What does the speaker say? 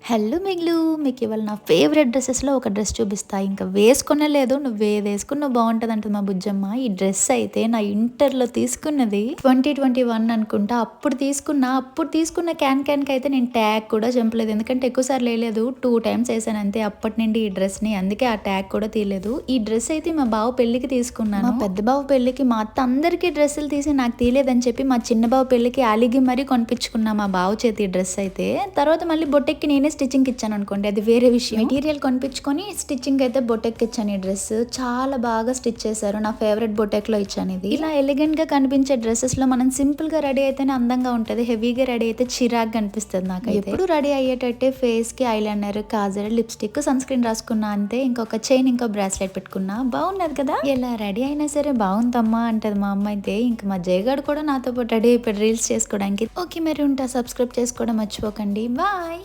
Hello మిగ్లు, మీకు ఇవాళ నా ఫేవరెట్ డ్రెస్సెస్లో ఒక డ్రెస్ చూపిస్తా. ఇంకా వేసుకునే లేదు, నువ్వు ఏది వేసుకున్నా బాగుంటుంది అంటుంది మా బుజ్జమ్మ. ఈ డ్రెస్ అయితే నా ఇంటర్లో తీసుకున్నది 2021 అనుకుంటా. అప్పుడు తీసుకున్న క్యాన్కి అయితే నేను ట్యాగ్ కూడా చంపలేదు, ఎందుకంటే ఎక్కువసార్లు వేయలేదు, 2 టైమ్స్ వేసాను అంతే. అప్పటి నుండి ఈ డ్రెస్ని, అందుకే ఆ ట్యాగ్ కూడా తీయలేదు. ఈ డ్రెస్ అయితే మా బావ పెళ్లికి తీసుకున్నాను. మా పెద్ద బావ పెళ్లికి మా అత్త అందరికీ డ్రెస్సులు తీసి నాకు తీయలేదని చెప్పి మా చిన్న బావ పెళ్లికి అలిగి మరీ కొనిపించుకున్నా మా బావ చేతి డ్రెస్ అయితే. తర్వాత మళ్ళీ బొట్టెక్కి నేనే స్టిచ్చింగ్ ఇచ్చాను అనుకోండి, అది వేరే విషయం. మెటీరియల్ కొనిపించుకొని స్టిచ్చింగ్ అయితే బొటెక్ ఇచ్చాను. ఈ డ్రెస్ చాలా బాగా స్టిచ్ చేశారు, నా ఫేవరెట్ బొటెక్ లో ఇచ్చాను ఇది. ఇలా ఎలిగెంట్ గా కనిపించే డ్రెస్సెస్ లో మనం సింపుల్ గా రెడీ అయితేనే అందంగా ఉంటది, హెవీగా రెడీ అయితే చిరాగ్గా అనిపిస్తుంది నాకు. ఎప్పుడు రెడీ అయ్యేటట్టే ఫేస్ కి eyeliner, kajal, lipstick, sunscreen రాసుకున్నా అంతే. ఇంకొక చైన్, ఇంకో బ్రాస్లెట్ పెట్టుకున్నా. బాగున్నది కదా. ఎలా రెడీ అయినా సరే బాగుందమ్మా అంటది మా అమ్మ అయితే. ఇంకా మా జయగాడు కూడా నాతో పాటు రెడీ అయిపోయి రీల్స్ చేసుకోవడానికి. ఓకే మరి ఉంటా, సబ్స్క్రైబ్ చేసుకోవడం మర్చిపోకండి. బాయ్.